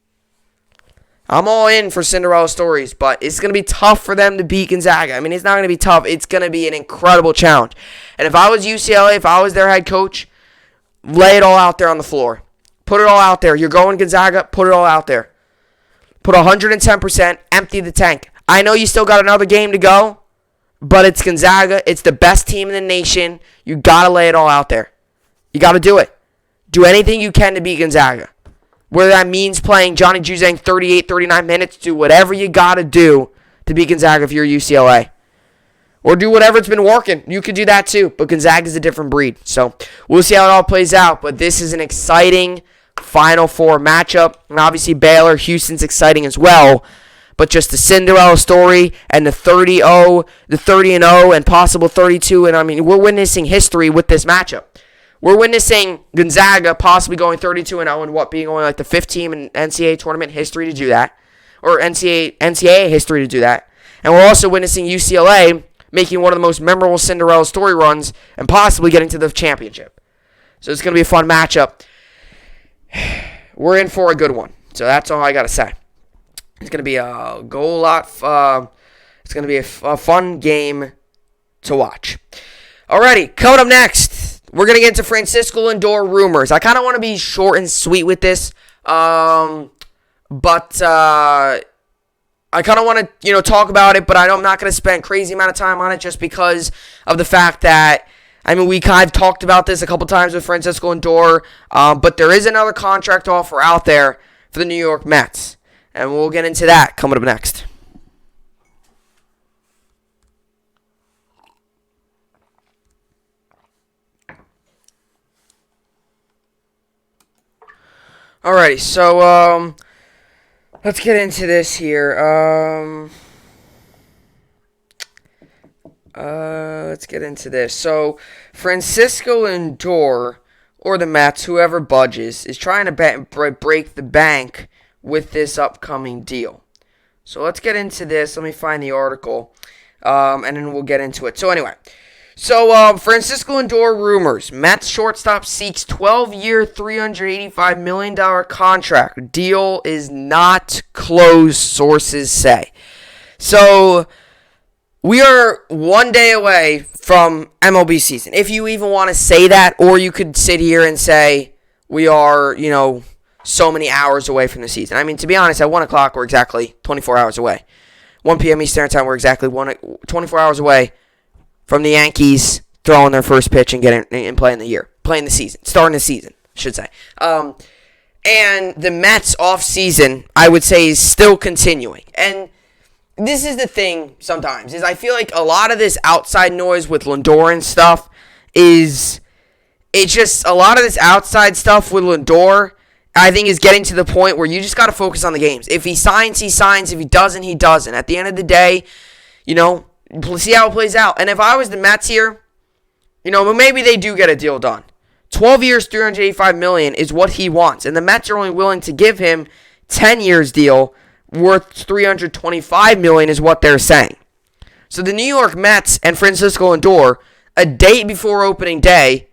I'm all in for Cinderella stories, but it's going to be tough for them to beat Gonzaga. I mean, it's not going to be tough. It's going to be an incredible challenge. And if I was UCLA, if I was their head coach, lay it all out there on the floor. Put it all out there. You're going Gonzaga, put it all out there. Put 110%, empty the tank. I know you still got another game to go, but it's Gonzaga. It's the best team in the nation. You got to lay it all out there. You got to do it. Do anything you can to beat Gonzaga. Whether that means playing Johnny Juzang 38, 39 minutes, do whatever you got to do to beat Gonzaga if you're UCLA. Or do whatever's been working. You could do that too, but Gonzaga's a different breed. So we'll see how it all plays out, but this is an exciting Final Four matchup. And obviously Baylor, Houston's exciting as well. But just the Cinderella story and the 30-0, the 30-0 and possible 32. And I mean, we're witnessing history with this matchup. We're witnessing Gonzaga possibly going 32-0 and what being only like the 5th team in NCAA tournament history to do that. Or NCAA history to do that. And we're also witnessing UCLA making one of the most memorable Cinderella story runs and possibly getting to the championship. So it's going to be a fun matchup. We're in for a good one. So that's all I got to say. It's going to be a goal lot. It's going to be a fun game to watch. Alrighty, coming up next, we're going to get into Francisco Lindor rumors. I kind of want to be short and sweet with this, but I kind of want to, talk about it, but I'm not going to spend crazy amount of time on it just because of the fact that, we kind of talked about this a couple times with Francisco Lindor, but there is another contract offer out there for the New York Mets, and we'll get into that coming up next. Alrighty, so let's get into this here. Let's get into this. So Francisco Lindor, or the Mets, whoever budges, is trying to break the bank with this upcoming deal. So let's get into this. Let me find the article, and then we'll get into it. So anyway. So, Francisco Lindor rumors. Mets shortstop seeks 12-year, $385 million contract. Deal is not closed, sources say. So, we are one day away from MLB season. If you even want to say that, or you could sit here and say we are, so many hours away from the season. To be honest, at 1 o'clock, we're exactly 24 hours away. 1 p.m. Eastern Time, we're exactly 24 hours away from the Yankees throwing their first pitch and playing the season, starting the season, I should say. And the Mets off-season, I would say, is still continuing. And this is the thing sometimes, is I feel like a lot of this outside noise with Lindor and stuff it's just a lot of this outside stuff with Lindor, I think, is getting to the point where you just got to focus on the games. If he signs, he signs. If he doesn't, he doesn't. At the end of the day, we'll see how it plays out. And if I was the Mets here, maybe they do get a deal done. 12 years, $385 million is what he wants. And the Mets are only willing to give him 10 years deal worth $325 million is what they're saying. So the New York Mets and Francisco Lindor, a day before opening day,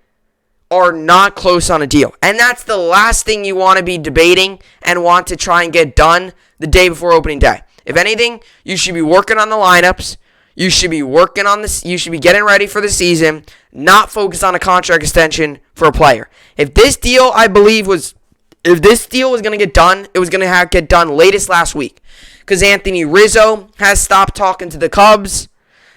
are not close on a deal. And that's the last thing you want to be debating and want to try and get done the day before opening day. If anything, you should be working on the lineups. You should be working on this. You should be getting ready for the season, not focus on a contract extension for a player. If this deal, if this deal was going to get done, it was going to get done latest last week. Because Anthony Rizzo has stopped talking to the Cubs.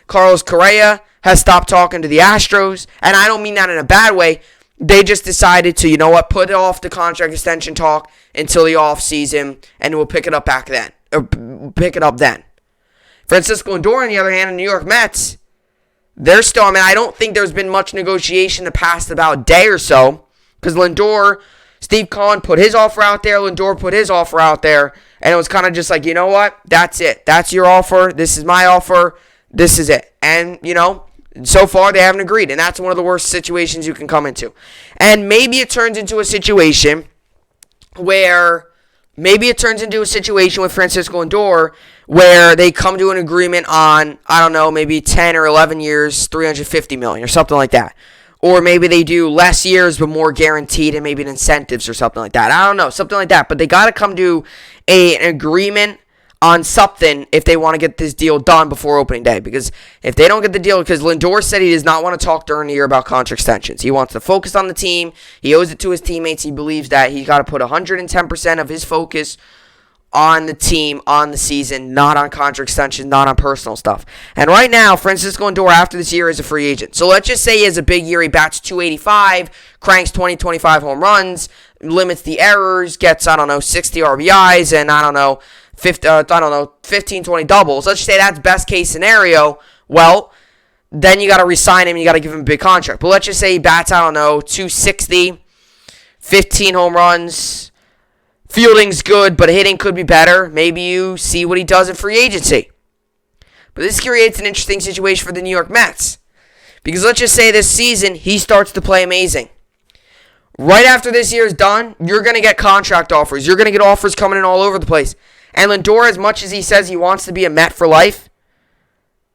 Carlos Correa has stopped talking to the Astros. And I don't mean that in a bad way. They just decided to, put off the contract extension talk until the offseason, and we'll pick it up back then. Or pick it up then. Francisco Lindor, on the other hand, in the New York Mets, they're still, I don't think there's been much negotiation the past about day or so. Because Lindor, Steve Cohen put his offer out there, Lindor put his offer out there, and it was kind of just like, you know what? That's it. That's your offer. This is my offer. This is it. And, so far they haven't agreed, and that's one of the worst situations you can come into. And maybe it turns into a situation with Francisco Lindor where they come to an agreement on, maybe 10 or 11 years, $350 million or something like that. Or maybe they do less years but more guaranteed and maybe incentives or something like that. I don't know, something like that. But they got to come to an agreement on something if they want to get this deal done before opening day. Because if they don't get the deal, because Lindor said he does not want to talk during the year about contract extensions. He wants to focus on the team. He owes it to his teammates. He believes that he's got to put 110% of his focus on the team, on the season, not on contract extensions, not on personal stuff. And right now, Francisco Lindor, after this year, is a free agent. So let's just say he has a big year. He bats .285, cranks 20, 25 home runs, limits the errors, gets, 60 RBIs, and, 15, 20 doubles. Let's just say that's best case scenario. Well, then you got to re-sign him. You got to give him a big contract. But let's just say he bats, 260, 15 home runs. Fielding's good, but hitting could be better. Maybe you see what he does in free agency. But this creates an interesting situation for the New York Mets. Because let's just say this season, he starts to play amazing. Right after this year is done, you're going to get contract offers. You're going to get offers coming in all over the place. And Lindor, as much as he says he wants to be a Met for life,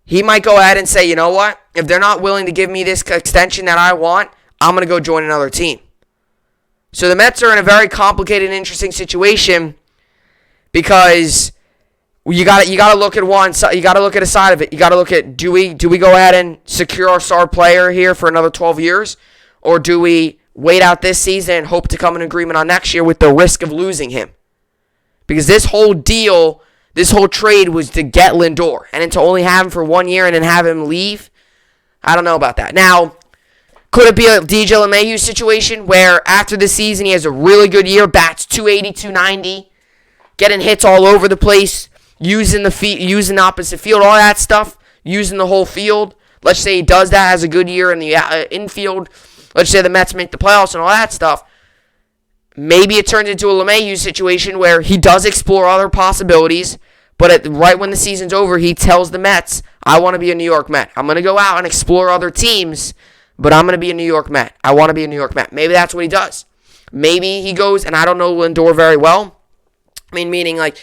he might go ahead and say, you know what? If they're not willing to give me this extension that I want, I'm going to go join another team. So the Mets are in a very complicated and interesting situation because you got to look at one. You got to look at a side of it. You got to look at do we go ahead and secure our star player here for another 12 years, or do we wait out this season and hope to come in agreement on next year with the risk of losing him? Because this whole deal, this whole trade was to get Lindor, and then to only have him for 1 year and then have him leave, I don't know about that. Now, could it be a DJ LeMahieu situation where after the season he has a really good year, bats .280, .290, getting hits all over the place, using the opposite field, all that stuff, using the whole field. Let's say he does that, has a good year in the infield. Let's say the Mets make the playoffs and all that stuff. Maybe it turns into a LeMahieu situation where he does explore other possibilities, but right when the season's over, he tells the Mets, I want to be a New York Met. I'm going to go out and explore other teams, but I'm going to be a New York Met. I want to be a New York Met. Maybe that's what he does. Maybe he goes, and I don't know Lindor very well. Meaning I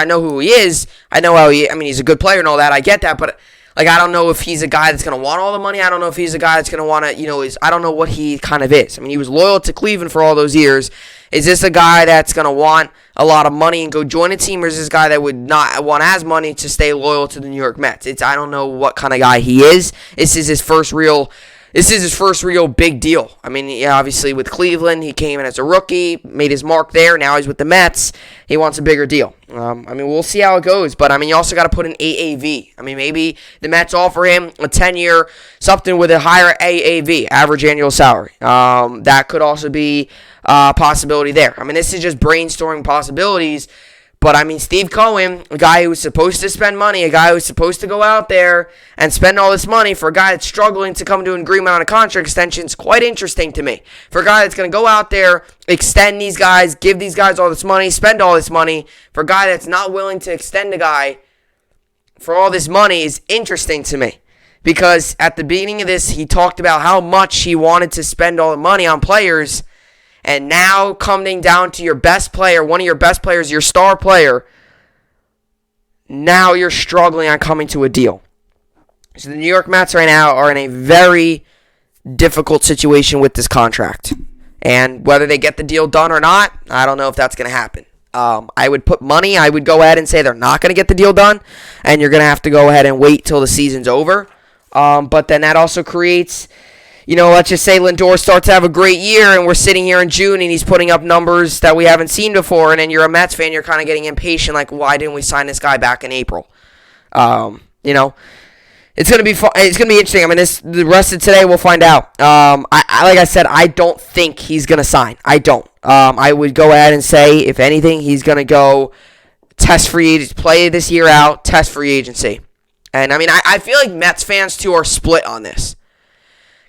know who he is. I know how he's a good player and all that. I get that, but I don't know if he's a guy that's going to want all the money. I don't know if he's a guy that's going to want to, I don't know what he kind of is. He was loyal to Cleveland for all those years. Is this a guy that's going to want a lot of money and go join a team, or is this guy that would not want as money to stay loyal to the New York Mets? I don't know what kind of guy he is. This is his first real big deal. Obviously with Cleveland, he came in as a rookie, made his mark there. Now he's with the Mets. He wants a bigger deal. We'll see how it goes. But, you also got to put an AAV. Maybe the Mets offer him a 10-year, something with a higher AAV, average annual salary. That could also be a possibility there. This is just brainstorming possibilities. But, Steve Cohen, a guy who's supposed to spend money, a guy who's supposed to go out there and spend all this money for a guy that's struggling to come to an agreement on a contract extension, is quite interesting to me. For a guy that's going to go out there, extend these guys, give these guys all this money, spend all this money, for a guy that's not willing to extend a guy for all this money is interesting to me. Because at the beginning of this, he talked about how much he wanted to spend all the money on players. And now coming down to your best player, one of your best players, your star player, now you're struggling on coming to a deal. So the New York Mets right now are in a very difficult situation with this contract. And whether they get the deal done or not, I don't know if that's going to happen. I would put money. I would go ahead and say they're not going to get the deal done, and you're going to have to go ahead and wait till the season's over. But then that also creates, let's just say Lindor starts to have a great year, and we're sitting here in June, and he's putting up numbers that we haven't seen before, and then you're a Mets fan, you're kind of getting impatient, like, why didn't we sign this guy back in April? It's gonna be fun. It's gonna be interesting. I mean, the rest of today we'll find out. Like I said, I don't think he's gonna sign. I don't. I would go ahead and say, if anything, he's gonna go test free agency, play this year out, test free agency. And I mean, I feel like Mets fans too are split on this,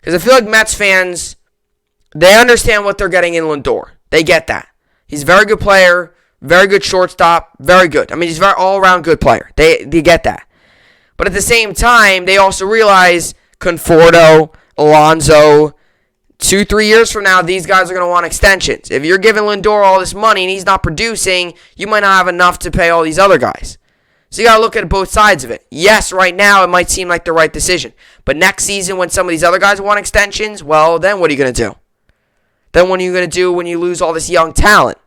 because I feel like Mets fans, they understand what they're getting in Lindor. They get that he's a very good player, very good shortstop, very good. I mean, he's a very all around good player. They get that. But at the same time, they also realize Conforto, Alonso, 2-3 years from now, these guys are going to want extensions. If you're giving Lindor all this money and he's not producing, you might not have enough to pay all these other guys. So you got to look at both sides of it. Yes, right now it might seem like the right decision. But next season, when some of these other guys want extensions, well, then what are you going to do? Then what are you going to do when you lose all this young talent?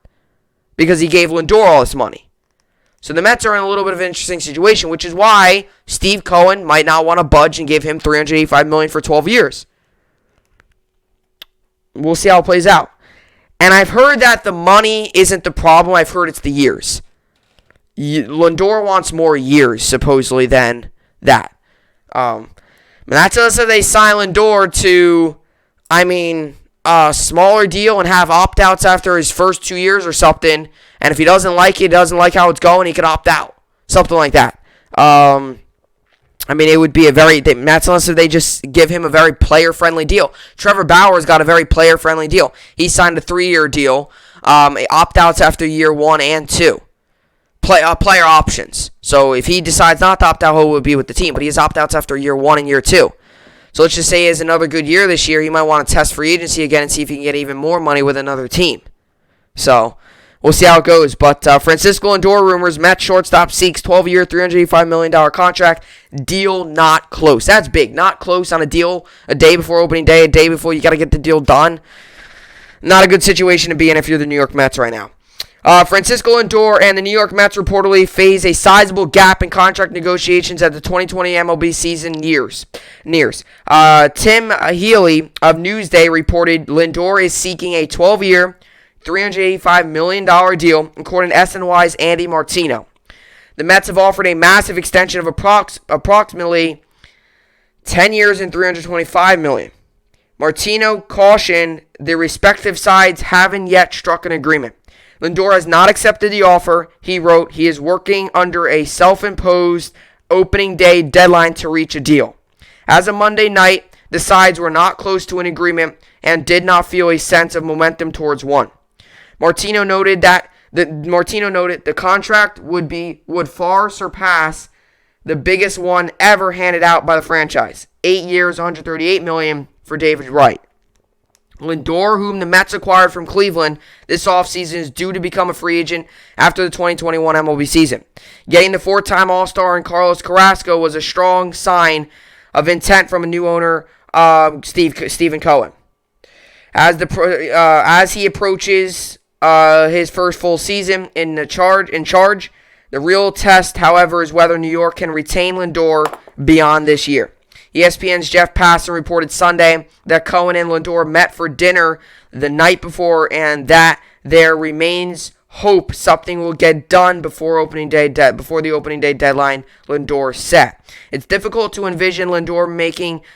Because he gave Lindor all this money. So the Mets are in a little bit of an interesting situation, which is why Steve Cohen might not want to budge and give him $385 million for 12 years. We'll see how it plays out. And I've heard that the money isn't the problem. I've heard it's the years. Lindor wants more years, supposedly, than that. That's unless they sign Lindor to, a smaller deal and have opt-outs after his first 2 years or something. And if he doesn't like it, doesn't like how it's going, he can opt out. Something like that. It would be that's unless they just give him a very player-friendly deal. Trevor Bauer's got a very player-friendly deal. He signed a 3-year deal. Opt-outs after year 1 and 2. Player options. So if he decides not to opt out, he would be with the team. But he has opt-outs after year 1 and year 2. So let's just say he has another good year this year. He might want to test free agency again and see if he can get even more money with another team. So we'll see how it goes. But Francisco Lindor rumors, Mets shortstop seeks 12-year, $385 million contract. Deal not close. That's big. Not close on a deal a day before opening day, a day before you got to get the deal done. Not a good situation to be in if you're the New York Mets right now. Francisco Lindor and the New York Mets reportedly face a sizable gap in contract negotiations as the 2020 MLB season nears. Tim Healy of Newsday reported Lindor is seeking a 12-year, $385 million deal, according to SNY's Andy Martino. The Mets have offered a massive extension of approximately 10 years and $325 million. Martino cautioned the respective sides haven't yet struck an agreement. Lindor has not accepted the offer. He wrote he is working under a self-imposed opening day deadline to reach a deal. As of Monday night, the sides were not close to an agreement and did not feel a sense of momentum towards one. Martino noted the contract would far surpass the biggest one ever handed out by the franchise. 8 years, $138 million for David Wright. Lindor, whom the Mets acquired from Cleveland this offseason, is due to become a free agent after the 2021 MLB season. Getting the 4-time All-Star in Carlos Carrasco was a strong sign of intent from a new owner, Stephen Cohen. As he approaches his first full season in charge, the real test, however, is whether New York can retain Lindor beyond this year. ESPN's Jeff Passan reported Sunday that Cohen and Lindor met for dinner the night before and that there remains hope something will get done before the opening day deadline Lindor set. It's difficult to envision Lindor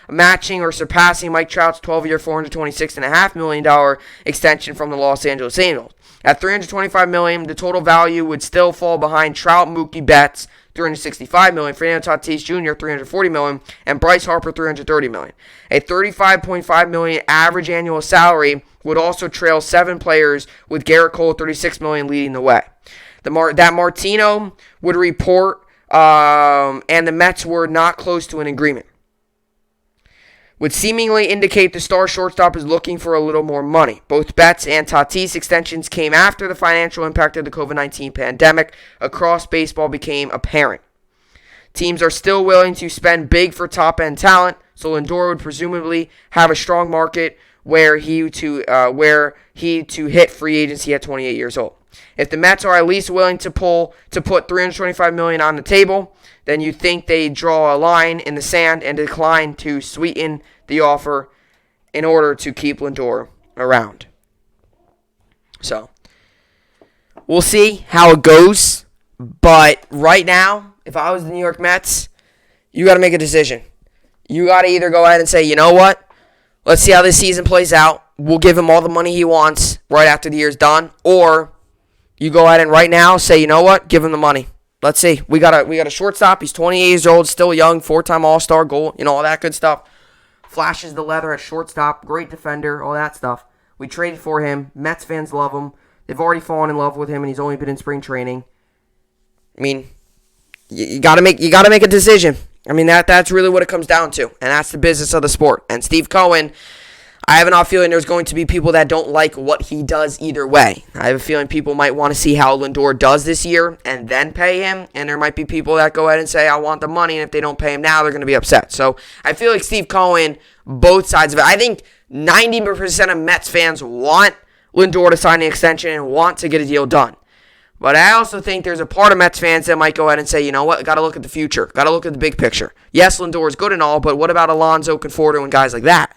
matching or surpassing Mike Trout's 12-year, $426.5 million extension from the Los Angeles Angels. At $325 million, the total value would still fall behind Trout, Mookie Betts, $365 million, Fernando Tatis Jr., $340 million, and Bryce Harper, $330 million. A $35.5 million average annual salary would also trail 7 players, with Garrett Cole, $36 million, leading the way. That Martino would report, and the Mets were not close to an agreement, would seemingly indicate the star shortstop is looking for a little more money. Both Betts and Tatis extensions came after the financial impact of the COVID-19 pandemic across baseball became apparent. Teams are still willing to spend big for top-end talent, So Lindor would presumably have a strong market where he to hit free agency at 28 years old. If the Mets are at least willing to put $325 million on the table, then you think they draw a line in the sand and decline to sweeten the offer in order to keep Lindor around. So we'll see how it goes. But right now, if I was the New York Mets, you got to make a decision. You got to either go ahead and say, you know what? Let's see how this season plays out. We'll give him all the money he wants right after the year's done. Or you go ahead and right now say, you know what? Give him the money. Let's see. We got a shortstop. He's 28 years old, still young, 4-time All-Star goal, all that good stuff. Flashes the leather at shortstop, great defender, all that stuff. We traded for him. Mets fans love him. They've already fallen in love with him, and he's only been in spring training. I mean, you gotta make a decision. I mean, that's really what it comes down to, and that's the business of the sport. And Steve Cohen, I have an odd feeling there's going to be people that don't like what he does either way. I have a feeling people might want to see how Lindor does this year and then pay him, and there might be people that go ahead and say, I want the money, and if they don't pay him now, they're going to be upset. So I feel like Steve Cohen, both sides of it, I think 90% of Mets fans want Lindor to sign the extension and want to get a deal done. But I also think there's a part of Mets fans that might go ahead and say, you know what, got to look at the future. Got to look at the big picture. Yes, Lindor is good and all, but what about Alonso, Conforto, and guys like that?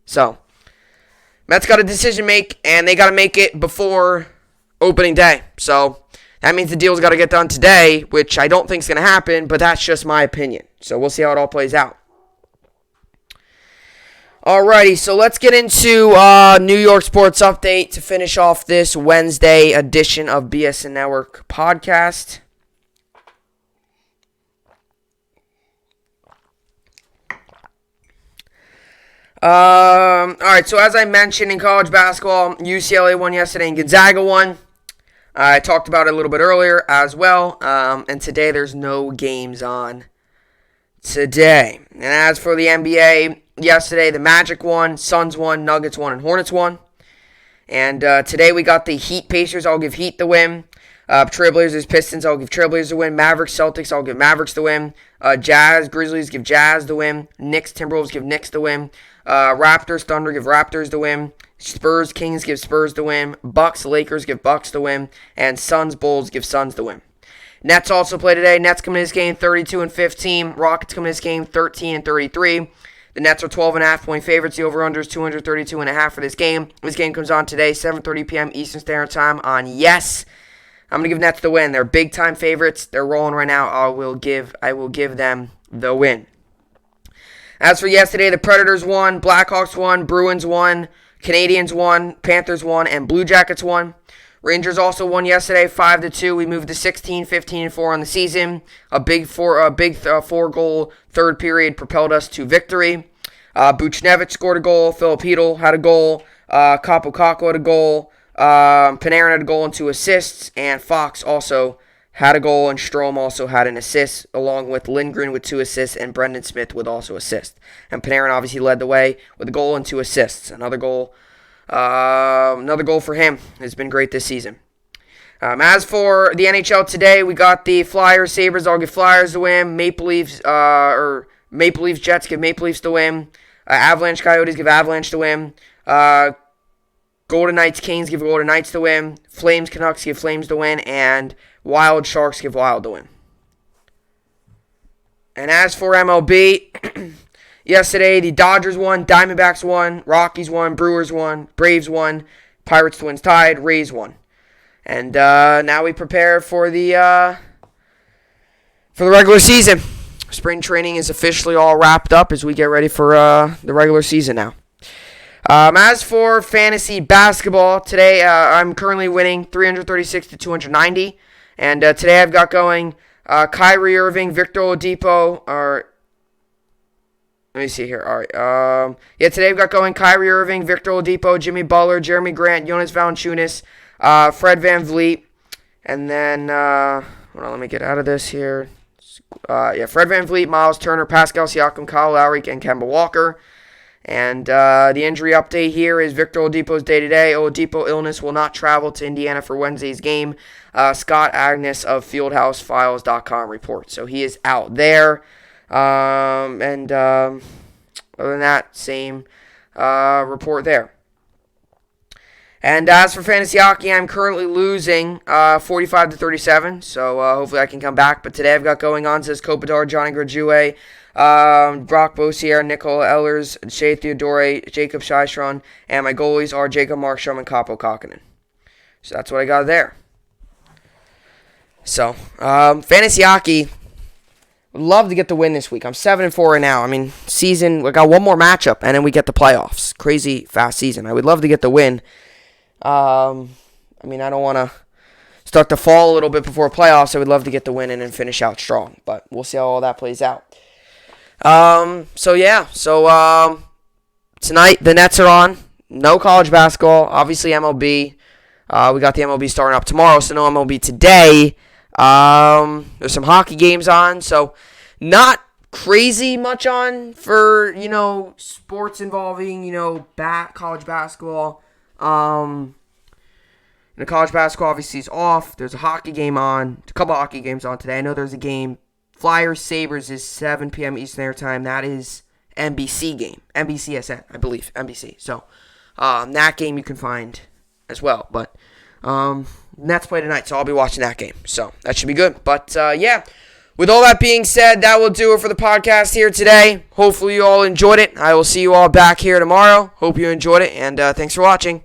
So, Mets got a decision to make, and they got to make it before opening day. So, that means the deal's got to get done today, which I don't think is going to happen, but that's just my opinion. So, we'll see how it all plays out. Alrighty, so let's get into New York Sports Update to finish off this Wednesday edition of BSN Network podcast. Alright, so as I mentioned in college basketball, UCLA won yesterday and Gonzaga won. I talked about it a little bit earlier as well, and today there's no games on today. And as for the NBA, yesterday the Magic won, Suns won, Nuggets won, and Hornets won. And today we got the Heat Pacers. I'll give Heat the win. Trailblazers Pistons. I'll give Trailblazers the win. Mavericks Celtics. I'll give Mavericks the win. Jazz Grizzlies. Give Jazz the win. Knicks Timberwolves. Give Knicks the win. Raptors Thunder. Give Raptors the win. Spurs Kings. Give Spurs the win. Bucks Lakers. Give Bucks the win. And Suns Bulls. Give Suns the win. Nets also play today. Nets come in this game 32-15. Rockets come in this game 13-33. The Nets are 12.5-point favorites. The over-under is 232.5 for this game. This game comes on today, 7:30 p.m. Eastern Standard Time on Yes. I'm going to give Nets the win. They're big-time favorites. They're rolling right now. I will give them the win. As for yesterday, the Predators won, Blackhawks won, Bruins won, Canadians won, Panthers won, and Blue Jackets won. Rangers also won yesterday, 5-2. We moved to 16, 15-4 on the season. A big four-goal third period propelled us to victory. Buchnevich scored a goal. Filip Chytil had a goal. Kaapo Kakko had a goal. Panarin had a goal and 2 assists. And Fox also had a goal, and Strome also had an assist, along with Lindgren with 2 assists and Brendan Smith with also assists. And Panarin obviously led the way with a goal and 2 assists. Another goal for him. It's been great this season. As for the NHL today, we got the Flyers, Sabres. I'll give Flyers the win. Maple Leafs, Jets give Maple Leafs the win. Avalanche, Coyotes give Avalanche the win. Golden Knights, Kings give Golden Knights the win. Flames, Canucks give Flames the win. And Wild, Sharks give Wild the win. And as for MLB, yesterday, the Dodgers won, Diamondbacks won, Rockies won, Brewers won, Braves won, Pirates, Twins tied, Rays won. And now we prepare for the regular season. Spring training is officially all wrapped up as we get ready for the regular season now. As for fantasy basketball, today I'm currently winning 336-290. And today I've got going Kyrie Irving, Victor Oladipo, let me see here. All right. Today I've got going Kyrie Irving, Victor Oladipo, Jimmy Butler, Jeremy Grant, Jonas Valanciunas, Fred VanVleet, and then hold on, let me get out of this here. Fred VanVleet, Miles Turner, Pascal Siakam, Kyle Lowry, and Kemba Walker. And the injury update here is Victor Oladipo's day-to-day. Oladipo illness will not travel to Indiana for Wednesday's game. Scott Agnes of FieldhouseFiles.com reports. So he is out there. other than that, same report there. And as for fantasy hockey, I'm currently losing 45-37, so hopefully I can come back. But today I've got going on, says Kopitar, Johnny Grajue, Brock Beausier, Nicole Ehlers, Shea Theodore, Jacob Scheistron, and my goalies are Jacob Markstrom and Kaapo Kakkonen. So that's what I got there. So, fantasy hockey, would love to get the win this week. I'm 7-4 right now. I mean, season, we got one more matchup, and then we get the playoffs. Crazy fast season. I would love to get the win. I mean, I don't want to start to fall a little bit before playoffs. I would love to get the win and then finish out strong, but we'll see how all that plays out. So tonight the Nets are on. No college basketball. Obviously MLB. We got the MLB starting up tomorrow, so no MLB today. There's some hockey games on, so not crazy much on for, sports involving, college basketball. The college basketball obviously is off. There's a hockey game on. A couple hockey games on today. I know there's a game. Flyers Sabres is 7 p.m. Eastern Standard Time. That is NBC game. NBCSN, I believe. NBC. So, that game you can find as well. But Nets play tonight, so I'll be watching that game. So, that should be good. But, with all that being said, that will do it for the podcast here today. Hopefully you all enjoyed it. I will see you all back here tomorrow. Hope you enjoyed it, and thanks for watching.